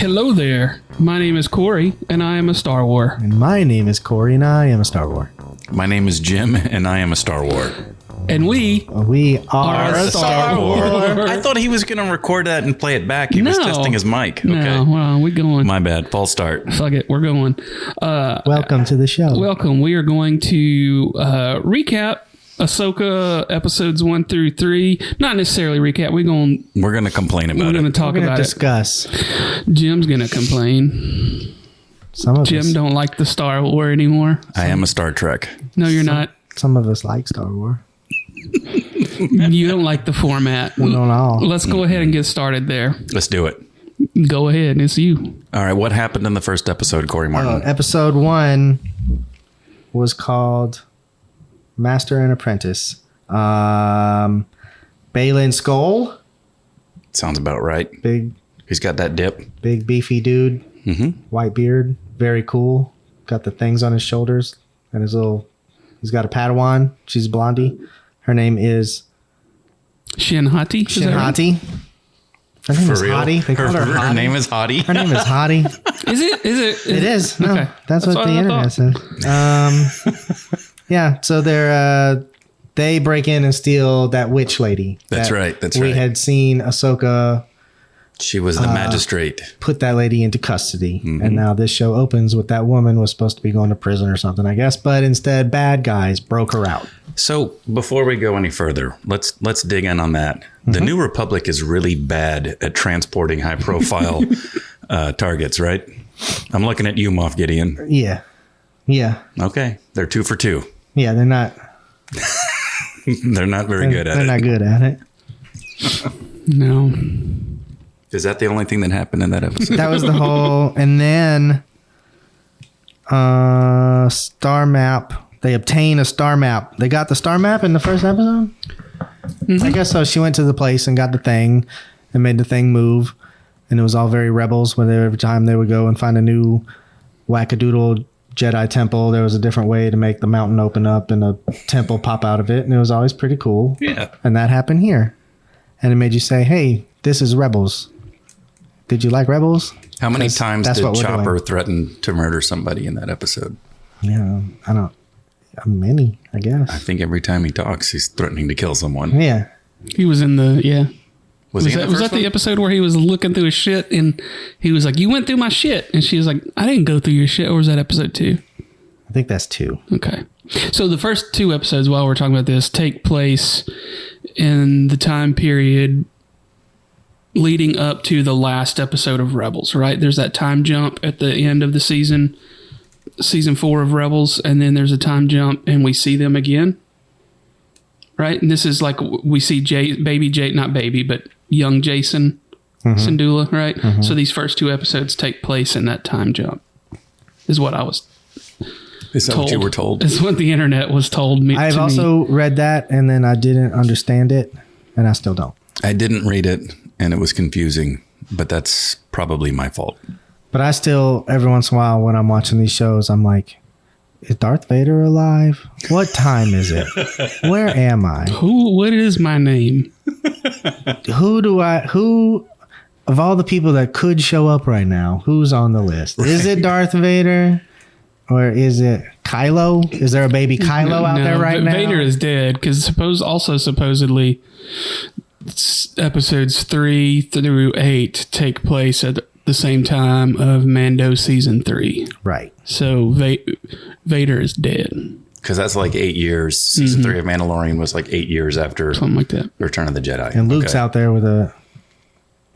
Hello there. My name is Corey, and I am a Star Wars. And my name is Corey, and I am a Star Wars. My name is Jim, and I am a Star Wars. And we are a Star Wars. I thought he was going to record that and play it back. He was testing his mic. Okay. No, well, we're going. My bad. False start. Fuck it. We're going. Welcome to the show. Welcome. We are going to recap Ahsoka episodes 1 through 3. Not necessarily recap. We're going to complain about it. We're going to talk about discuss. it. Jim's going to complain. Some of Jim us don't like the Star Wars anymore. I am a Star Trek. No, you're not. Some of us like Star Wars. You don't like the format. We don't all. Let's go ahead and get started there. Let's do it. Go ahead. It's you. All right. What happened in the first episode, Corey Martin? Episode 1 was called Master and Apprentice. Balin Skull. Sounds about right. He's got that dip. Big beefy dude. Mm-hmm. White beard. Very cool. Got the things on his shoulders. And he's got a Padawan. She's Blondie. Her name is Shinhati. Shinhati. Her name is Hottie. They call her Hottie. Her name is Hottie. Her name is Hottie. Is it? It is. No, Okay. that's what the internet says. Yeah. So they break in and steal that witch lady. That's right. We had seen Ahsoka. She was the magistrate. Put that lady into custody. Mm-hmm. And now this show opens with that woman was supposed to be going to prison or something, I guess. But instead, bad guys broke her out. So before we go any further, let's dig in on that. Mm-hmm. The New Republic is really bad at transporting high profile targets, right? I'm looking at you, Moff Gideon. Yeah. Yeah. Okay. They're 2 for 2. Yeah, they're not. They're not very good at it. They're not good at it. No. Is that the only thing that happened in that episode? That was the whole, and then star map. They obtain a star map. They got the star map in the first episode? Mm-hmm. I guess so. She went to the place and got the thing and made the thing move. And it was all very Rebels when every time they would go and find a new wackadoodle Jedi temple, there was a different way to make the mountain open up and a temple pop out of it. And it was always pretty cool. Yeah. And that happened here. And it made you say, hey, this is Rebels. Did you like Rebels? How many times did Chopper threaten to murder somebody in that episode? Yeah, I don't. Many, I guess. I think every time he talks, he's threatening to kill someone. Yeah. He was in the, yeah. Was that the episode where he was looking through his shit and he was like, you went through my shit? And she was like, I didn't go through your shit. Or was that episode 2? I think that's 2. Okay. So the first 2 episodes, while we're talking about this, take place in the time period leading up to the last episode of Rebels, right? There's that time jump at the end of the season 4 of Rebels, and then there's a time jump and we see them again, right? And this is like we see young Jason Syndulla, right? Mm-hmm. So these first 2 episodes take place in that time jump, is what I was Is that told. what you were told? Is what the internet was told me. I've also read that, and then I didn't understand it, and I still don't. I didn't read it, and it was confusing, but that's probably my fault. But I still, every once in a while, when I'm watching these shows, I'm like, is Darth Vader alive? What time is it? Where am I? What is my name? Who of all the people that could show up right now, who's on the list? Right. Is it Darth Vader? Or is it Kylo? Is there a baby Kylo out there right now? Vader is dead because supposedly episodes 3 through 8 take place at the same time of Mando season 3. Right. So Vader is dead. Because that's like 8 years. Season 3 of Mandalorian was like 8 years after something like that. Return of the Jedi. And Luke's out there with a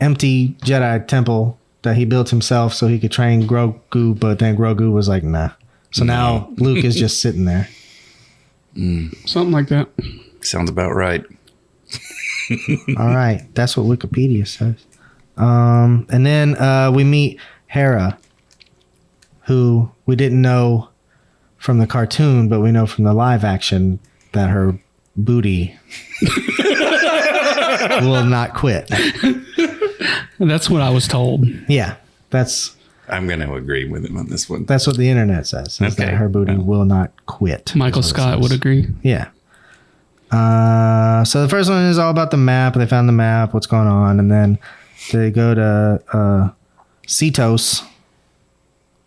empty Jedi temple that he built himself so he could train Grogu, but then Grogu was like, nah. So now Luke is just sitting there. Something like that. Sounds about right. All right. That's what Wikipedia says. And then we meet Hera, who we didn't know from the cartoon, but we know from the live action that her booty will not quit. That's what I was told. Yeah. I'm going to agree with him on this one. That's what the internet says. Is that her booty will not quit. Michael Scott would agree. Yeah. So the first one is all about the map. They found the map, what's going on, and then they go to Cetos,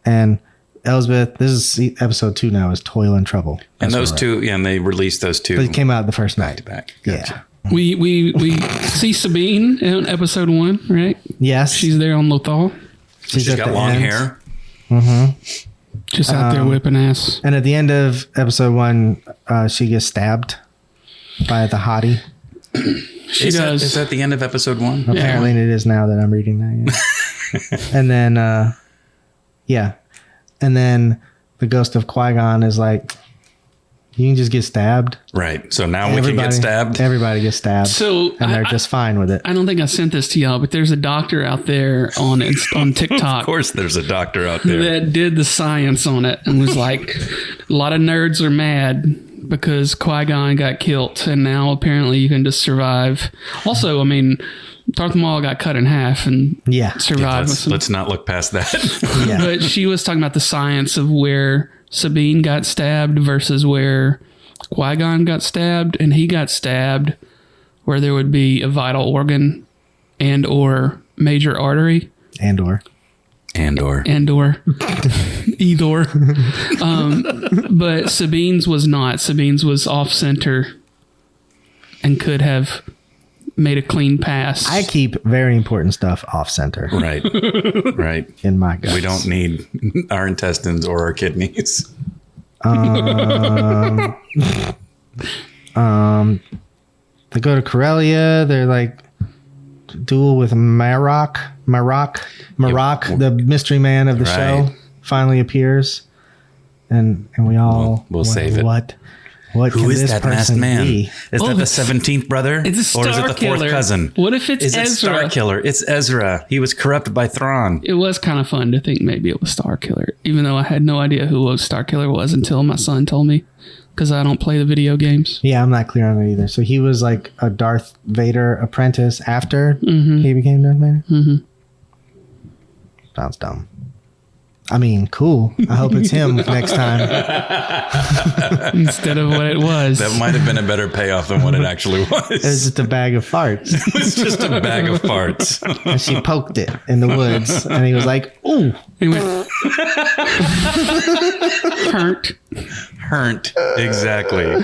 and Elsbeth. This is episode 2 now. Is Toil and Trouble. And those two, and they released those two. But it came out the first night. Back. Gotcha. Yeah. We see Sabine in episode 1, right? Yes. She's there on Lothal. She's at got the long end. hair. Just out there whipping ass. And at the end of episode 1, she gets stabbed by the hottie. She Is does. that the end of episode 1? Apparently it is now that I'm reading that. Yeah. And then, and then the ghost of Qui-Gon is like, you can just get stabbed. Right. So now we can get stabbed. Everybody gets stabbed. So and they're just fine with it. I don't think I sent this to y'all, but there's a doctor out there on TikTok. Of course, there's a doctor out there. That did the science on it and was like, a lot of nerds are mad because Qui-Gon got killed, and now apparently you can just survive. Also, I mean, Darth Maul got cut in half and survived. Let's not look past that. Yeah. But she was talking about the science of where Sabine got stabbed versus where Qui-Gon got stabbed, and he got stabbed where there would be a vital organ and or major artery. Andor. Either. But Sabine's was not. Sabine's was off center and could have made a clean pass. I keep very important stuff off center. Right. Right. In my guts. We don't need our intestines or our kidneys. They go to Corellia. They're like duel with Marok, the mystery man of the show, finally appears, and we all we'll save it. What Who can is this that masked person man? be? Is that the 17th brother? It's a Star or is it the Killer. fourth cousin? What if it's Is it Ezra? Star Killer? It's Ezra. He was corrupted by Thrawn. It was kind of fun to think maybe it was Star Killer, even though I had no idea who Star Killer was until my son told me, because I don't play the video games. Yeah, I'm not clear on it either. So he was like a Darth Vader apprentice after he became Darth Vader? Mm-hmm. Sounds dumb. I mean, cool. I hope it's him next time. Instead of what it was. That might have been a better payoff than what it actually It was was. just a bag of farts. It was just a bag of farts. And she poked it in the woods. And he was like, ooh. He went, hurt. Hurt. Exactly.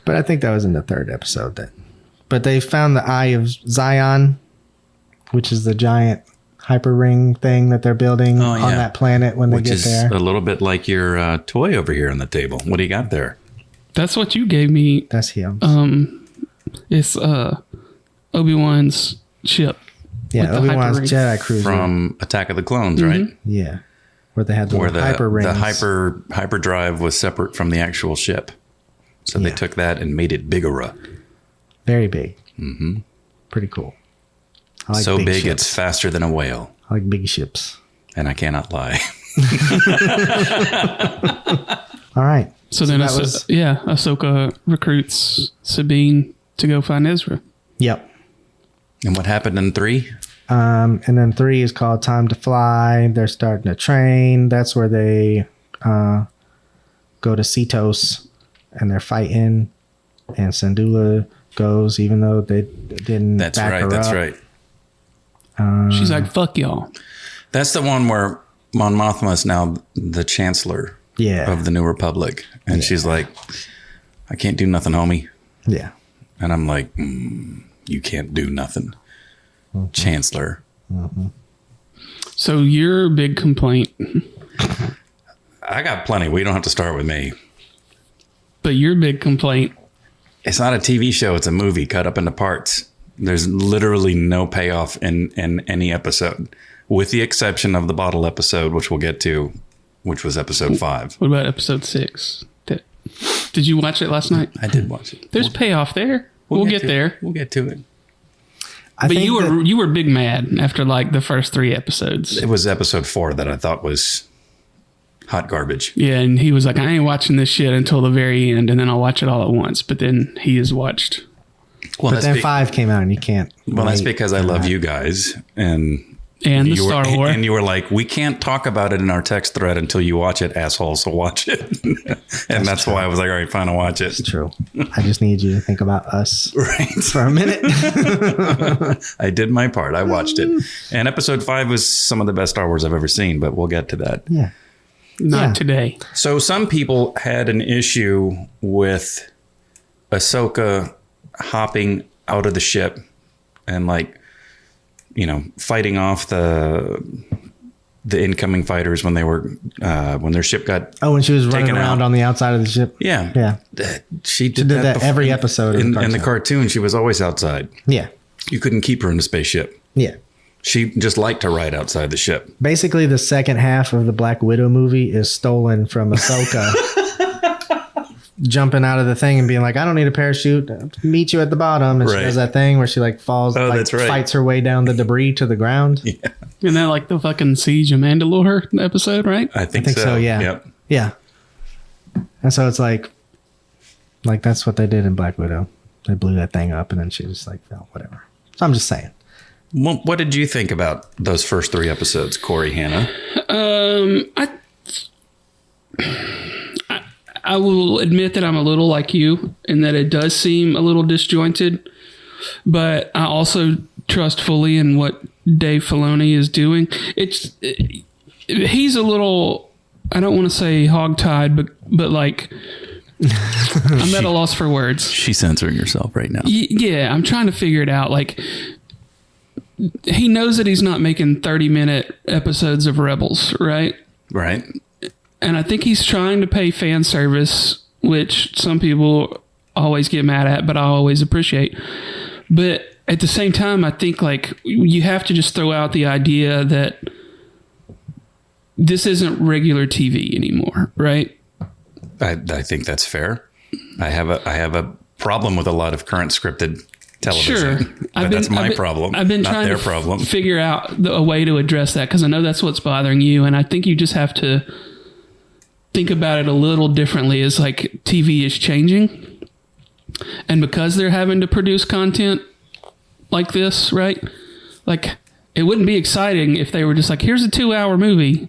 But I think that was in the 3rd episode. But they found the Eye of Zion, which is the giant hyper ring thing that they're building on that planet when they get there. A little bit like your toy over here on the table. What do you got there? That's what you gave me. That's him. It's Obi-Wan's ship. Yeah, with the Obi-Wan's hyper Jedi cruiser. From Attack of the Clones, right? Yeah. Where they had the hyper rings. The hyperdrive was separate from the actual ship. So they took that and made it bigger. Very big. Mm-hmm. Pretty cool. I like so big ships. it's faster than a whale. I like big ships. And I cannot lie. All right. So then, Ahsoka recruits Sabine to go find Ezra. Yep. And what happened in 3? And then 3 is called Time to Fly. They're starting to train. That's where they go to Cetos and they're fighting. And Syndulla goes, even though they didn't. That's back right. her That's up. right. She's like, fuck y'all. That's the one where Mon Mothma is now the chancellor of the New Republic. And she's like, I can't do nothing, homie. Yeah. And I'm like, you can't do nothing. Chancellor. So your big complaint. I got plenty. We don't have to start with me. But your big complaint. It's not a TV show. It's a movie cut up into parts. There's literally no payoff in any episode, with the exception of the bottle episode, which we'll get to, which was episode 5. What about episode 6? Did you watch it last night? I did watch it. There's payoff there. We'll get there. We'll get to it. But you were big mad after like the first 3 episodes. It was episode 4 that I thought was hot garbage. Yeah, and he was like, I ain't watching this shit until the very end, and then I'll watch it all at once. But then he has watched. Well, but then 5 came out and you can't. Well, that's because I love you guys, and And the Star Wars. And you were like, we can't talk about it in our text thread until you watch it, asshole. So watch it. And that's why I was like, all right, fine, I'll watch it. It's true. I just need you to think about us for a minute. I did my part. I watched it. And episode 5 was some of the best Star Wars I've ever seen, but we'll get to that. Yeah. Not today. So some people had an issue with Ahsoka hopping out of the ship and fighting off the incoming fighters when they were when their ship got when she was running around out on the outside of the ship. Yeah. She did that before. Every episode in the cartoon. She was always outside. Yeah. You couldn't keep her in a spaceship. Yeah. She just liked to ride outside the ship. Basically, the second half of the Black Widow movie is stolen from Ahsoka. Jumping out of the thing and being like, I don't need a parachute. Meet you at the bottom. And she does that thing where she falls, that's right. fights her way down the debris to the ground. Yeah. Isn't that like the fucking Siege of Mandalore episode, right? I think so. Yeah. Yep. Yeah. And so it's like that's what they did in Black Widow. They blew that thing up and then she just whatever. So I'm just saying. Well, what did you think about those first 3 episodes, Corey, Hannah? I will admit that I'm a little like you in that it does seem a little disjointed, but I also trust fully in what Dave Filoni is doing. He's a little, I don't want to say hogtied, but I'm at a loss for words. She's censoring herself right now. Yeah, I'm trying to figure it out. He knows that he's not making 30-minute episodes of Rebels, right? Right. And I think he's trying to pay fan service, which some people always get mad at, but I always appreciate. But at the same time, I think you have to just throw out the idea that this isn't regular TV anymore, right? I think that's fair. I have a problem with a lot of current scripted television. Sure. But that's my problem. I've been trying to figure out a way to address that because I know that's what's bothering you. And I think you just have to think about it a little differently as TV is changing. And because they're having to produce content like this, right? It wouldn't be exciting if they were just here's a 2-hour movie.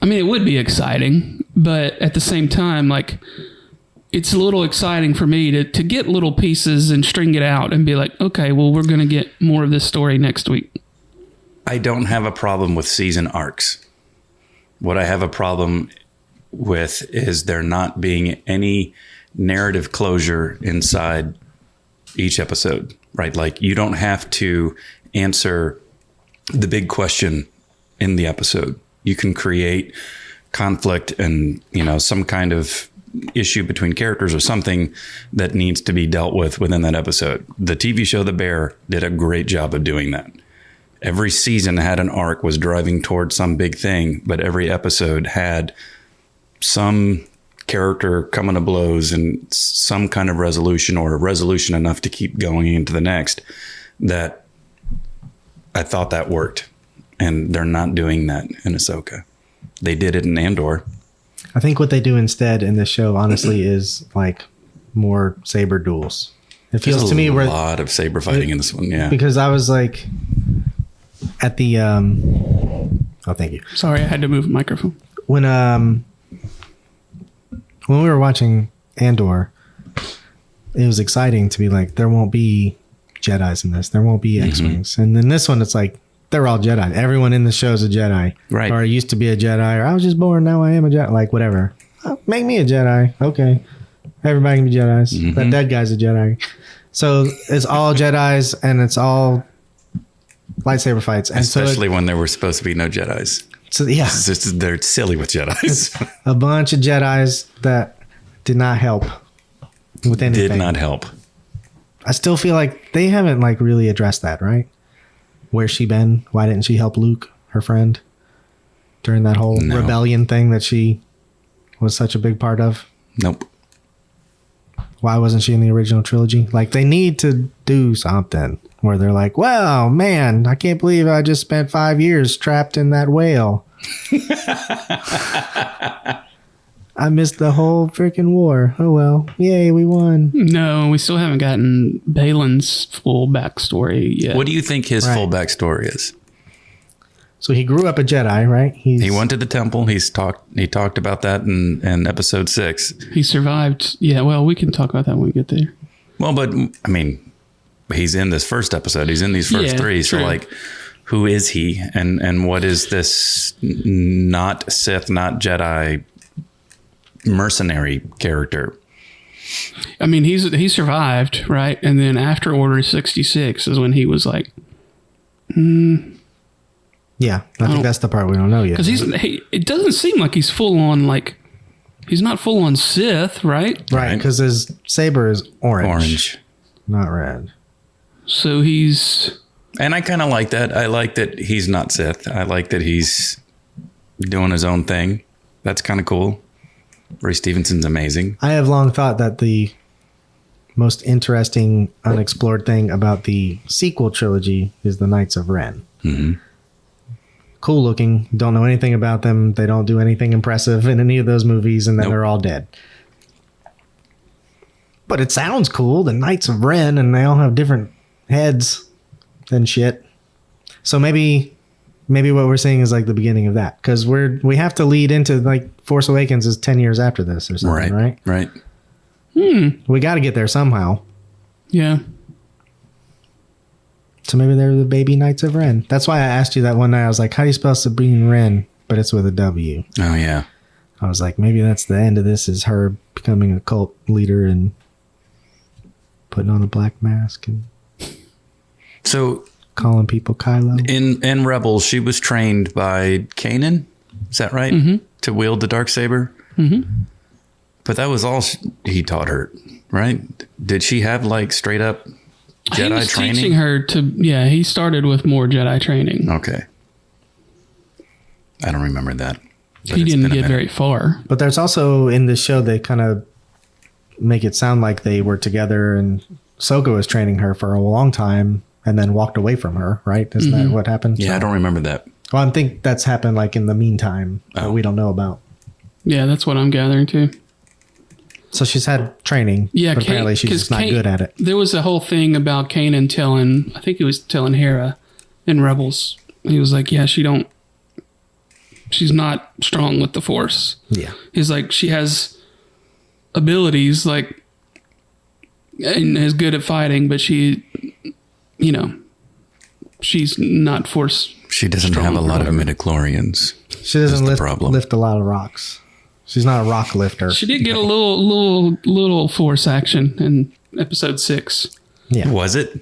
I mean, it would be exciting, but at the same time, it's a little exciting for me to get little pieces and string it out and be like, okay, well, we're going to get more of this story next week. I don't have a problem with season arcs. What I have a problem with is there not being any narrative closure inside each episode, right? You don't have to answer the big question in the episode. You can create conflict and, some kind of issue between characters or something that needs to be dealt with within that episode. The TV show The Bear did a great job of doing that. Every season had an arc, was driving towards some big thing, but every episode had some character coming to blows and some kind of resolution or a resolution enough to keep going into the next. That I thought that worked. And they're not doing that in Ahsoka. They did it in Andor. I think what they do instead in this show, honestly, is more saber duels. It feels to me a lot of saber fighting in this one, yeah. Because I was at the oh, thank you. Sorry, I had to move the microphone. When we were watching Andor, it was exciting to be there won't be Jedis in this. There won't be X-Wings. And then this one, it's they're all Jedi. Everyone in the show is a Jedi. Right. Or I used to be a Jedi. Or I was just born. Now I am a Jedi. Whatever. Make me a Jedi. Okay. Everybody can be Jedis. Mm-hmm. That dead guy's a Jedi. So it's all Jedis and it's all lightsaber fights. And especially when there were supposed to be no Jedis. So yeah. They're silly with Jedis. A bunch of Jedis that did not help with anything. Did not help. I still feel they haven't really addressed that, right? Where's she been? Why didn't she help Luke, her friend, during that whole rebellion thing that she was such a big part of? Nope. Why wasn't she in the original trilogy? They need to do something where they're well, man, I can't believe I just spent 5 years trapped in that whale. I missed the whole freaking war. Oh, well. Yay, we won. No, we still haven't gotten Balin's full backstory yet. What do you think his full backstory is? So he grew up a Jedi, right? He went to the temple. He talked about that in episode 6. He survived. Yeah, well, we can talk about that when we get there. Well, but I mean, he's in this first episode. He's in these first 3. So true. like, who is he? And what is this not Sith, not Jedi mercenary character? I mean, he survived, right? And then after Order 66 is when he was like, Yeah, I think that's the part we don't know yet. because it doesn't seem like he's full on, like, he's not full on Sith, right? Right, because his saber is orange, not red. So he's... And I kind of like that. I like that he's not Sith. I like that he's doing his own thing. That's kind of cool. Ray Stevenson's amazing. I have long thought that the most interesting unexplored thing about the sequel trilogy is the Knights of Ren. Mm-hmm. Cool looking. Don't know anything about them. They don't do anything impressive in any of those movies, and then they're all dead. But it sounds cool. The Knights of Ren, and they all have different heads and shit. So maybe what we're seeing is like the beginning of that, because we have to lead into like Force Awakens is 10 years after this or something, right? Right. We got to get there somehow. Yeah. So maybe they're the baby Knights of Ren. That's why I asked you that one night. I was like, how do you spell Sabine Wren? But it's with a W. Oh yeah. I was like, maybe that's the end of this, is her becoming a cult leader and putting on a black mask and So calling people Kylo. in Rebels, she was trained by Kanan. Is that right? Mm-hmm. To wield the Darksaber? Mm-hmm. But that was all he taught her, right? Did she have like straight up Jedi he was training? teaching her to... Yeah, he started with more Jedi training. Okay. I don't remember that. But He it's didn't been a get minute. very far. But there's also, in this show, they kind of make it sound like they were together and Ahsoka was training her for a long time and then walked away from her, right? Isn't that what happened? Yeah, I So- don't remember that. Well, I think that's happened like in the meantime that we don't know about. Yeah, that's what I'm gathering too. So she's had training, Yeah, but apparently she's just not good at it. There was a whole thing about Kanan telling, I think he was telling Hera in Rebels. He was like, yeah, she's not strong with the Force. Yeah. He's like, she has abilities, like, and is good at fighting, but she's not Force. She doesn't Strong have a lot of whatever. midichlorians. She doesn't That's the problem. lift a lot of rocks. She's not a rock lifter. She did get a little Force action in episode 6. Yeah. Was it?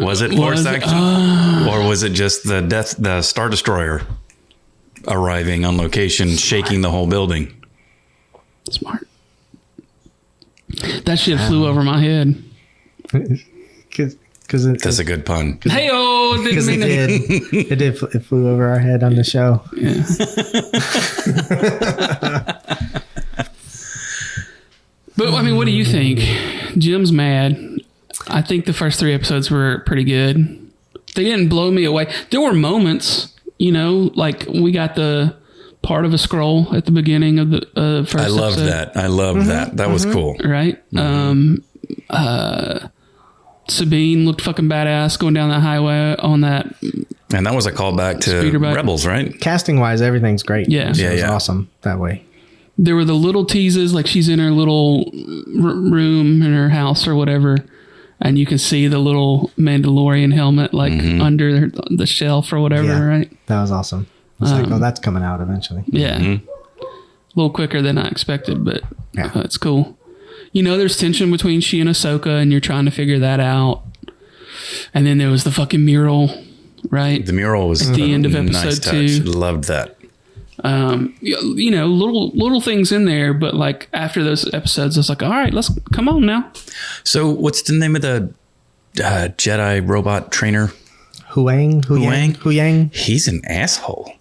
Was it Force action? Or was it just the Star Destroyer arriving on location, shaking the whole building? Smart. That shit flew over my head. Because That's a good pun. Hey-oh! Didn't mean to. it flew over our head on the show. Yeah. But, I mean, what do you think? Jim's mad. I think the first 3 episodes were pretty good. They didn't blow me away. There were moments, like we got the part of a scroll at the beginning of the first episode. I loved that. I loved that. That was cool. Right? Sabine looked fucking badass going down that highway on that. And that was a callback to Speeder bike. Rebels, right? Casting wise, everything's great. Yeah. So Yeah, it was yeah. awesome that way. There were the little teases, like she's in her little room in her house or whatever, and you can see the little Mandalorian helmet like under the shelf or whatever, Yeah. right? That was awesome. It's like, oh, that's coming out eventually. Yeah. A little quicker than I expected, but Yeah. it's cool. There's tension between she and Ahsoka, and you're trying to figure that out. And then there was the fucking mural, right? The mural was At the end of a nice episode touch. 2. Loved that. Little things in there, but like after those episodes, I was like, all right, let's come on now. So what's the name of the Jedi robot trainer? Huyang. He's an asshole.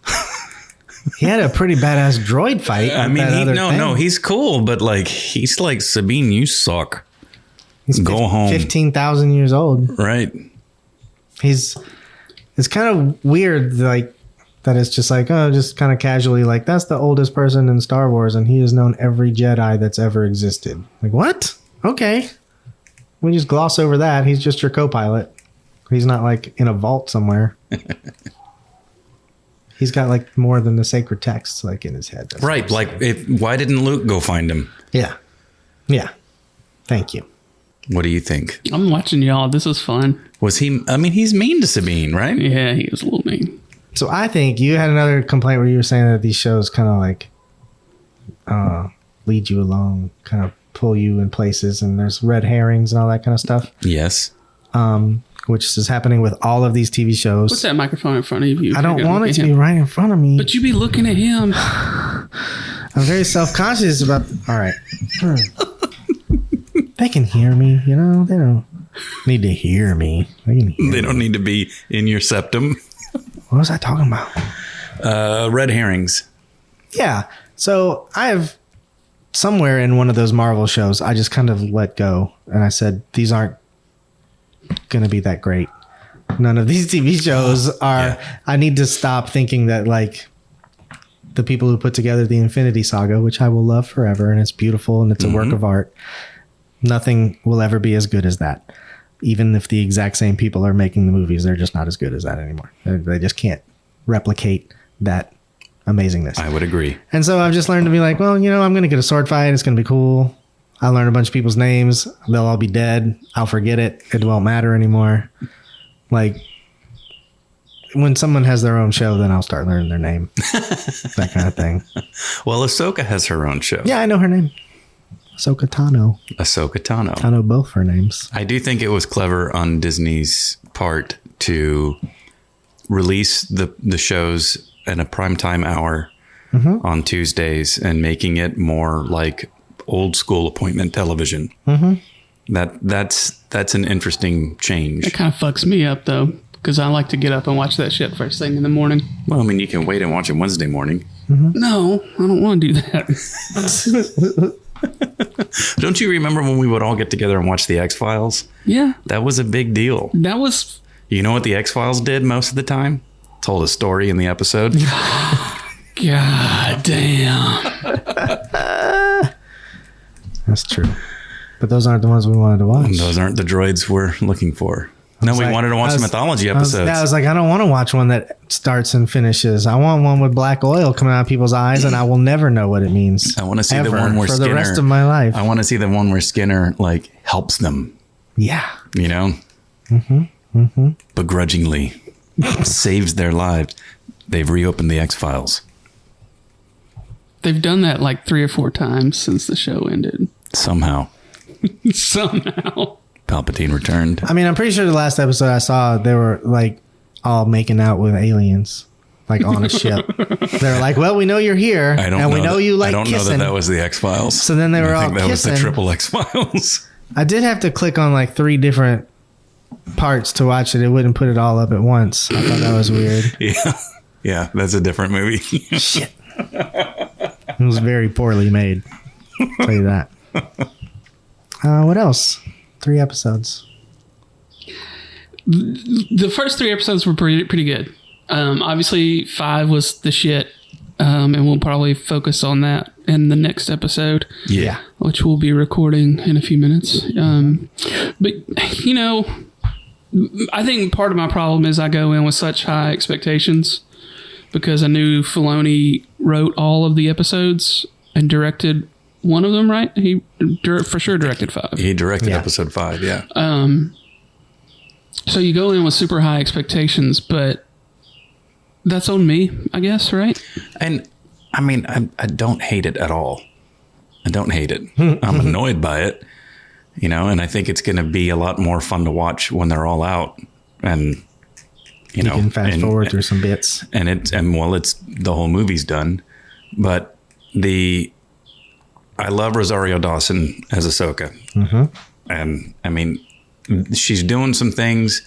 He had a pretty badass droid fight. I with mean, that other thing. he's cool, but like, he's like, Sabine, you suck. He's Go home. 15,000 years old. Right. It's kind of weird, like, that it's just like, oh, just kind of casually, like, that's the oldest person in Star Wars, and he has known every Jedi that's ever existed. Like, what? Okay. We just gloss over that. He's just your co-pilot. He's not, like, in a vault somewhere. He's got like more than the sacred texts like in his head. That's Right. Like, why didn't Luke go find him? Yeah. Yeah. Thank you. What do you think? I'm watching y'all. This is fun. Was he? I mean, he's mean to Sabine, right? Yeah, he was a little mean. So I think you had another complaint where you were saying that these shows kind of like lead you along, kind of pull you in places, and there's red herrings and all that kind of stuff. Yes. Which is happening with all of these TV shows. What's that microphone in front of you? I don't want it to be right in front of me. But you be looking at him. I'm very self-conscious about... All right. They can hear me, you know? They don't need to hear me. They don't need to be in your septum. What was I talking about? Red herrings. Yeah. So I have... Somewhere in one of those Marvel shows, I just kind of let go. And I said, these aren't going to be that great. None of these TV shows are... Yeah. I need to stop thinking that, like... The people who put together the Infinity Saga, which I will love forever, and it's beautiful and it's a work of art. Nothing will ever be as good as that. Even if the exact same people are making the movies, they're just not as good as that anymore. They just can't replicate that amazingness. I would agree. And so I've just learned to be like, well, you know, I'm going to get a sword fight. It's going to be cool. I'll learn a bunch of people's names. They'll all be dead. I'll forget it. It won't matter anymore. Like, when someone has their own show, then I'll start learning their name. That kind of thing. Well, Ahsoka has her own show. Yeah, I know her name. Ahsoka Tano. Ahsoka Tano. I know both her names. I do think it was clever on Disney's part to release the shows in a primetime hour on Tuesdays and making it more like old school appointment television. That's an interesting change. It kind of fucks me up, though. Because I like to get up and watch that shit first thing in the morning. Well, I mean, you can wait and watch it Wednesday morning. No, I don't want to do that. Don't you remember when we would all get together and watch the X-Files? Yeah. That was a big deal. That was... You know what the X-Files did most of the time? Told a story in the episode. God damn. That's true. But those aren't the ones we wanted to watch. Those aren't the droids we're looking for. No, we wanted to watch the mythology episodes. I was like, I don't want to watch one that starts and finishes. I want one with black oil coming out of people's eyes, and I will never know what it means. I want to see the one where for Skinner, the rest of my life. I want to see the one where Skinner like helps them. Yeah, you know, begrudgingly saves their lives. They've reopened the X-Files. They've done that like 3 or 4 times since the show ended. Somehow. Palpatine returned. I mean, I'm pretty sure the last episode I saw, they were like all making out with aliens, like on a ship. They're like, "Well, we know you're here, and we know you like kissing." I don't know that was the X-Files. So then they were all kissing. That was the triple X-Files. I did have to click on like 3 different parts to watch it. It wouldn't put it all up at once. I thought that was weird. Yeah, that's a different movie. Shit. It was very poorly made. I'll tell you that. What else? 3 episodes. The first 3 episodes were pretty good. Obviously, 5 was the shit, and we'll probably focus on that in the next episode. Yeah, which we'll be recording in a few minutes. But you know, I think part of my problem is I go in with such high expectations because I knew Filoni wrote all of the episodes and directed one of them, right? He for sure directed 5. He directed episode 5, yeah. So you go in with super high expectations, but that's on me, I guess, right? And I mean, I don't hate it at all. I don't hate it. I'm annoyed by it, you know, and I think it's going to be a lot more fun to watch when they're all out. And, you know, can fast forward through some bits. And it's the whole movie's done. But I love Rosario Dawson as Ahsoka. And I mean, she's doing some things.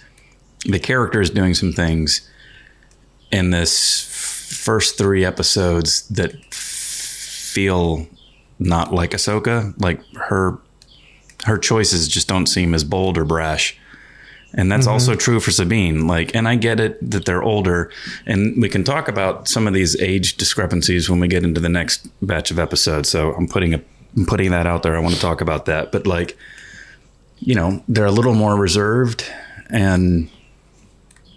The character is doing some things in this first 3 episodes that feel not like Ahsoka. Like her choices just don't seem as bold or brash. And that's also true for Sabine. Like, and I get it that they're older, and we can talk about some of these age discrepancies when we get into the next batch of episodes. So I'm putting that out there. I want to talk about that. But like, you know, they're a little more reserved, and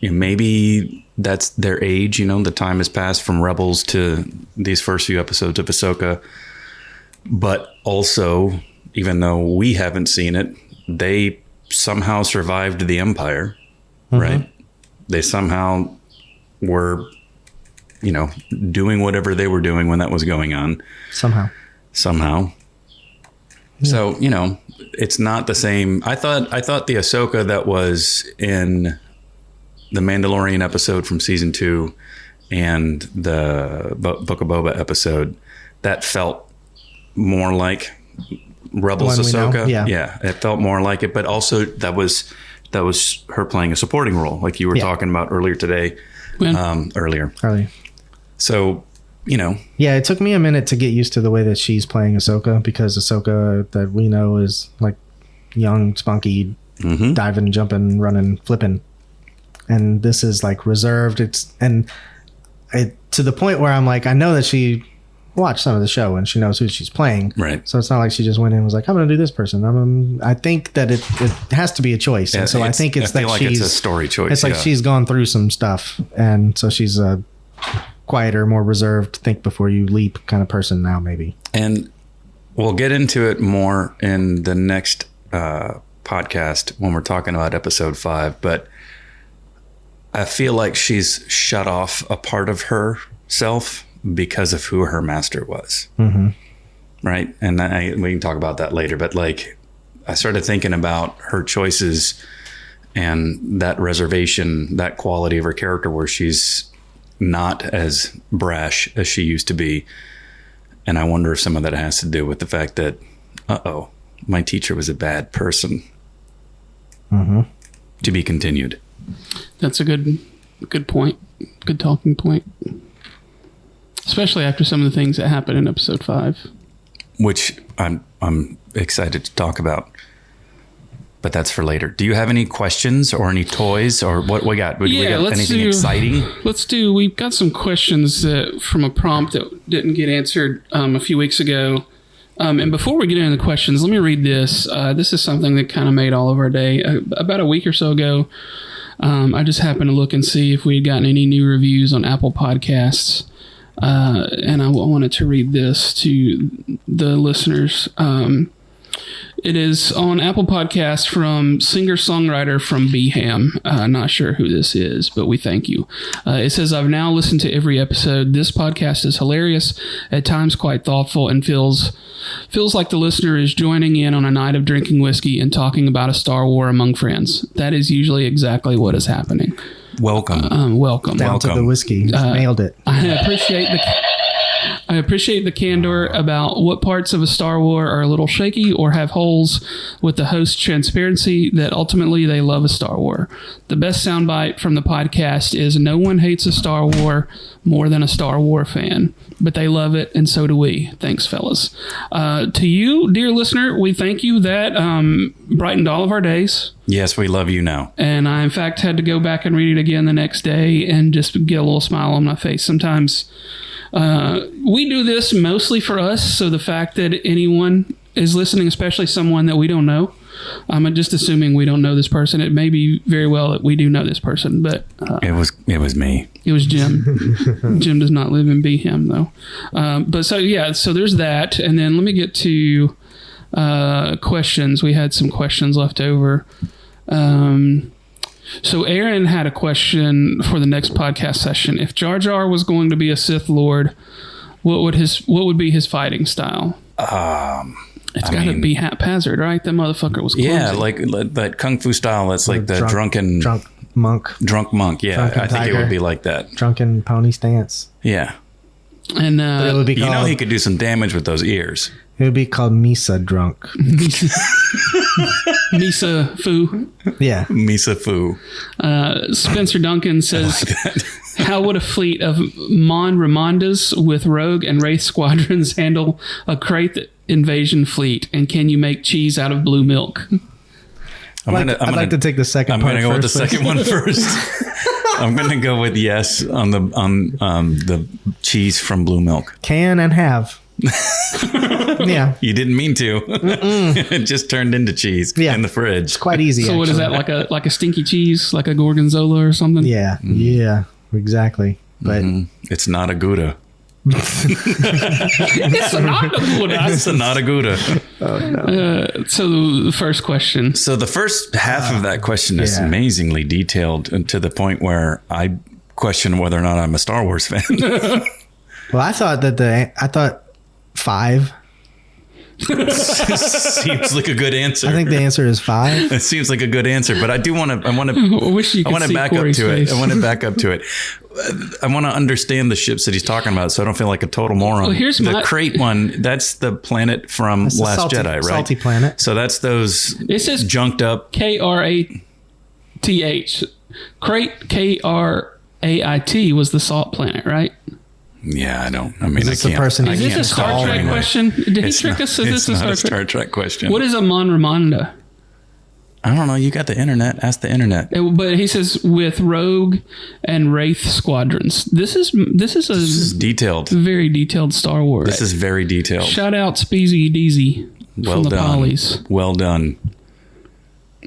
maybe that's their age. The time has passed from Rebels to these first few episodes of Ahsoka. But also, even though we haven't seen it, they somehow survived the Empire, right? They somehow were, doing whatever they were doing when that was going on. Somehow. Yeah. So, it's not the same. I thought the Ahsoka that was in the Mandalorian episode from season 2 and the Book of Boba episode, that felt more like Rebels Ahsoka. Yeah, it felt more like it, but also that was her playing a supporting role, like you were talking about earlier today. Earlier. So, Yeah, it took me a minute to get used to the way that she's playing Ahsoka, because Ahsoka that we know is like young, spunky, diving, jumping, running, flipping. And this is like reserved. To the point where I'm like, I know that she watched some of the show and she knows who she's playing. Right. So it's not like she just went in and was like, I'm going to do this person. I think that it has to be a choice. And so I think it's it's a story choice. It's like she's gone through some stuff. And so she's a quieter, more reserved, think before you leap kind of person now, maybe. And we'll get into it more in the next podcast when we're talking about episode 5. But I feel like she's shut off a part of herself because of who her master was. Right. And we can talk about that later. But like, I started thinking about her choices and that reservation, that quality of her character where she's not as brash as she used to be. And I wonder if some of that has to do with the fact that, my teacher was a bad person. To be continued. That's a good point. Good talking point. Especially after some of the things that happened in episode 5. Which I'm excited to talk about. But that's for later. Do you have any questions or any toys or what we got? We got anything exciting? We've got some questions from a prompt that didn't get answered a few weeks ago. And before we get into the questions, let me read this. This is something that kind of made all of our day. About a week or so ago, I just happened to look and see if we had gotten any new reviews on Apple Podcasts. And I wanted to read this to the listeners. It is on Apple Podcasts from singer-songwriter from Beham. Not sure who this is, but we thank you. It says, I've now listened to every episode. This podcast is hilarious, at times quite thoughtful, and feels like the listener is joining in on a night of drinking whiskey and talking about a Star War among friends. That is usually exactly what is happening. Welcome. Welcome. Down to the whiskey. Nailed it. I appreciate the candor about what parts of a Star War are a little shaky or have holes, with the host's transparency that ultimately they love a Star War. The best soundbite from the podcast is no one hates a Star War more than a Star War fan, but they love it, and so do we. Thanks, fellas. To you, dear listener, we thank you. That brightened all of our days. Yes, we love you now. And I, in fact, had to go back and read it again the next day and just get a little smile on my face. Sometimes we do this mostly for us, so the fact that anyone is listening, especially someone that we don't know, I'm just assuming we don't know this person. It may be very well that we do know this person, but it was me. It was Jim. Jim does not live in Beham, though. But so there's that, and then let me get to questions. We had some questions left over. So Aaron had a question for the next podcast session. If Jar Jar was going to be a Sith Lord, what would be his fighting style? It's got to be haphazard, right? That motherfucker was clumsy. Yeah, like that kung fu style. That's like the drunk monk. Yeah, Drunken I think tiger. It would be like that. Drunken pony stance. Yeah, and it would be called, he could do some damage with those ears. It would be called Misa drunk. Misa Fu. Yeah. Misa Fu. Spencer Duncan says, how would a fleet of Mon Ramondas with Rogue and Wraith squadrons handle a Krayt invasion fleet? And can you make cheese out of blue milk? I'd like to take the second I'm part going to go with the first. second one first. I'm going to go with yes on the cheese from blue milk. Can and have. Yeah. You didn't mean to. It just turned into cheese in the fridge. It's quite easy. So what is that, like a stinky cheese, like a gorgonzola or something? Yeah. Yeah. Exactly. But it's not a Gouda. It's not a Gouda. It's not a Gouda. oh no. So the first question. So the first half of that question is amazingly detailed, and to the point where I question whether or not I'm a Star Wars fan. Well, I thought 5. Seems like a good answer. I think the answer is 5. It seems like a good answer, but I want to back up to it. I want to back up to it. I want to understand the ships that he's talking about, so I don't feel like a total moron. Well, here's the crate one. That's the planet from Last Jedi, right? Salty planet. So that's those It says junked up. Krath. Crate, Krait was the salt planet, right? Yeah, I mean, Is this the I can't. person- I Is this can't a Star call Trek anymore. question? Did he It's trick not- us? Is It's this not a a Star Star Trek? Trek question. What is a Mon Ramonda? I don't know. You got the internet. Ask the internet. But he says with Rogue and Wraith squadrons. This is This is detailed. very detailed Star Wars. This is very detailed. Shout out Speezy Deezy Well from the done. Pollies. Well done.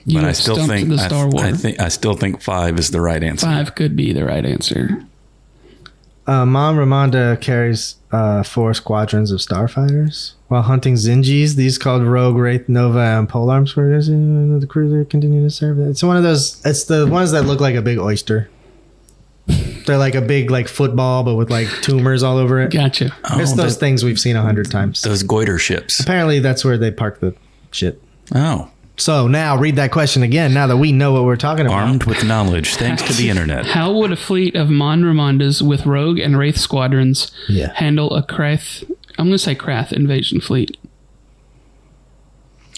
You But I have still stumped think the Star Wars. I still think 5 is the right answer. 5 could be the right answer. Mon Ramonda carries 4 squadrons of starfighters while hunting Zinjis. These called Rogue, Wraith, Nova, and Polearms for the cruiser continue to serve. It's one of those. It's the ones that look like a big oyster. They're like a big football, but with tumors all over it. Gotcha. It's those things we've seen 100 times. Those goiter ships. Apparently, that's where they park the shit. Oh. So now read that question again. Now that we know what we're talking about. Armed with knowledge, thanks to the internet. How would a fleet of Mon Ramondas with Rogue and Wraith squadrons handle a Krath? I'm going to say Krath invasion fleet.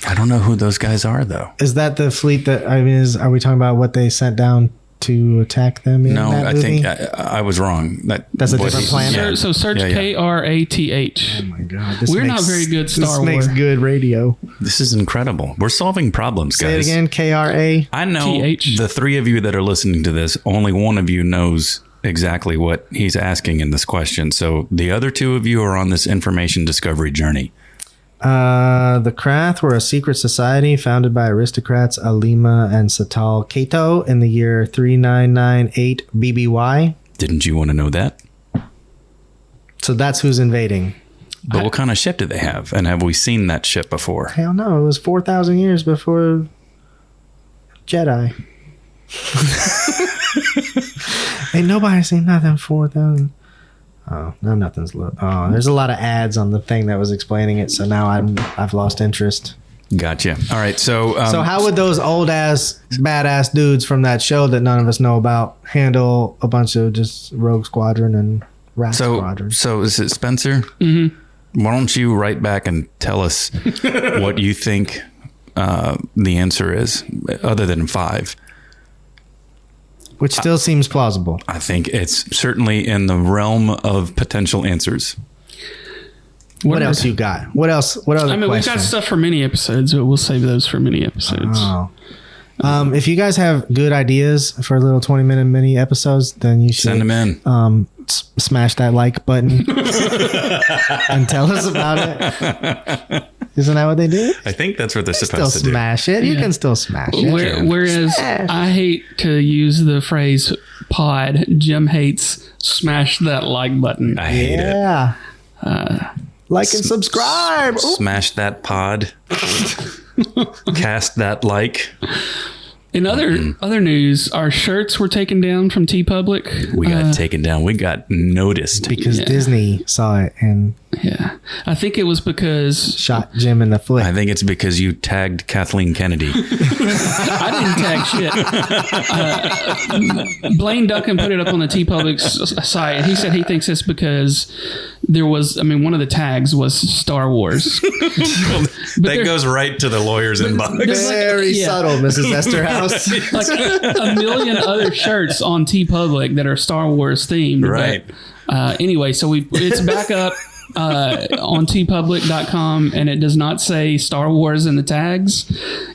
I don't know who those guys are, though. Is that the fleet that are we talking about what they sent down to attack them in No, that I movie? think I was wrong. That's a different planet? Yeah. So search Yeah, yeah. Krath. Oh my god! We're not very good Star This makes Wars. good radio. This is incredible. We're solving problems, Say guys. it again. KRA. I know TH. the 3 of you that are listening to this, only one of you knows exactly what he's asking in this question. So the other 2 of you are on this information discovery journey. The Krath were a secret society founded by aristocrats Alima and Satal Kato in the year 3998 BBY. Didn't you want to know that? So that's who's invading. But what kind of ship do they have? And have we seen that ship before? Hell no! It was 4,000 years before Jedi. Ain't nobody seen nothing 4,000. Oh, no, nothing's. There's a lot of ads on the thing that was explaining it, so now I've lost interest. Gotcha. All right. So How would those old ass badass dudes from that show that none of us know about handle a bunch of just Rogue Squadron and Rat Squadron? So is it Spencer? Mm-hmm. Why don't you write back and tell us what you think the answer is, other than 5? Which still seems plausible. I think it's certainly in the realm of potential answers. What else you got? What else? What other We've got stuff for mini episodes, but we'll save those for mini episodes. Oh. If you guys have good ideas for little 20-minute mini episodes, then you should Send them in. Smash that like button and tell us about it. Isn't that what they do? I think that's what they're Still supposed to do. smash it. You can still smash it. Whereas I hate to use the phrase pod, Jim hates smash that like button. I hate it. Yeah. Like and subscribe. Ooh. Smash that pod. Cast that like. In other news, our shirts were taken down from TeePublic. We got taken down. We got noticed. Because Disney saw it and Yeah. I think it was because shot Jim in the foot. I think it's because you tagged Kathleen Kennedy. I didn't tag shit. Blaine Duncan put it up on the TeePublic site, and he said he thinks it's because there was, one of the tags was Star Wars. That goes right to the lawyer's inbox. there's Very subtle, Mrs. Esterhouse. like a million other shirts on TeePublic that are Star Wars themed. Right. But, anyway, so it's back up on tpublic.com, and it does not say Star Wars in the tags.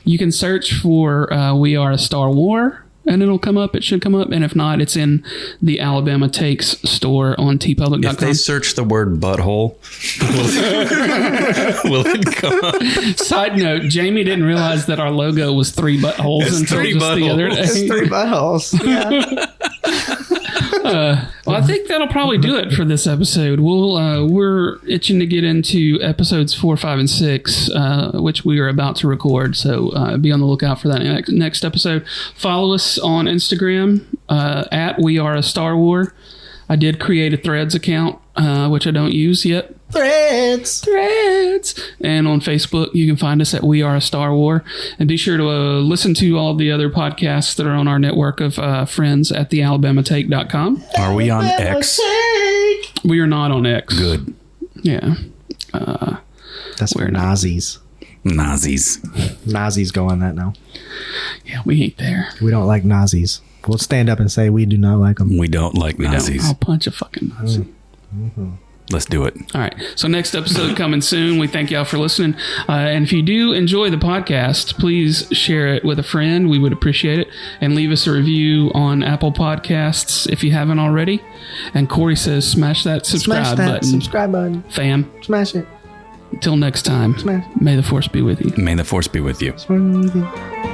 You can search for We Are a Star War, and it'll come up. It should come up. And if not, it's in the Alabama Takes store on tpublic.com. If they search the word butthole, will it come up? Side note, Jamie didn't realize that our logo was 3 buttholes It's until 3 just the other buttholes. day. It's 3 buttholes. Yeah. Well, I think that'll probably do it for this episode. We're itching to get into episodes 4, 5, and 6, which we are about to record. So be on the lookout for that next episode. Follow us on Instagram at We Are a Star War. I did create a Threads account, which I don't use yet. Threads. And on Facebook, you can find us at We Are a Star War. And be sure to listen to all the other podcasts that are on our network of friends at thealabamatake.com. Are we on X? We are not on X. Good. Yeah. That's for Nazis. Nazis. Nazis go on that now. Yeah, we ain't there. We don't like Nazis. We'll stand up and say we do not like them. We don't like Nazis. I'll punch a fucking Nazi. Let's do it. All right. So next episode coming soon. We thank y'all for listening. And if you do enjoy the podcast, please share it with a friend. We would appreciate it. And leave us a review on Apple Podcasts if you haven't already. And Corey says, smash that subscribe button. Subscribe button. Fam. Smash it. Until next time, Smash. may the force be with you. May the force be with you. Smash it.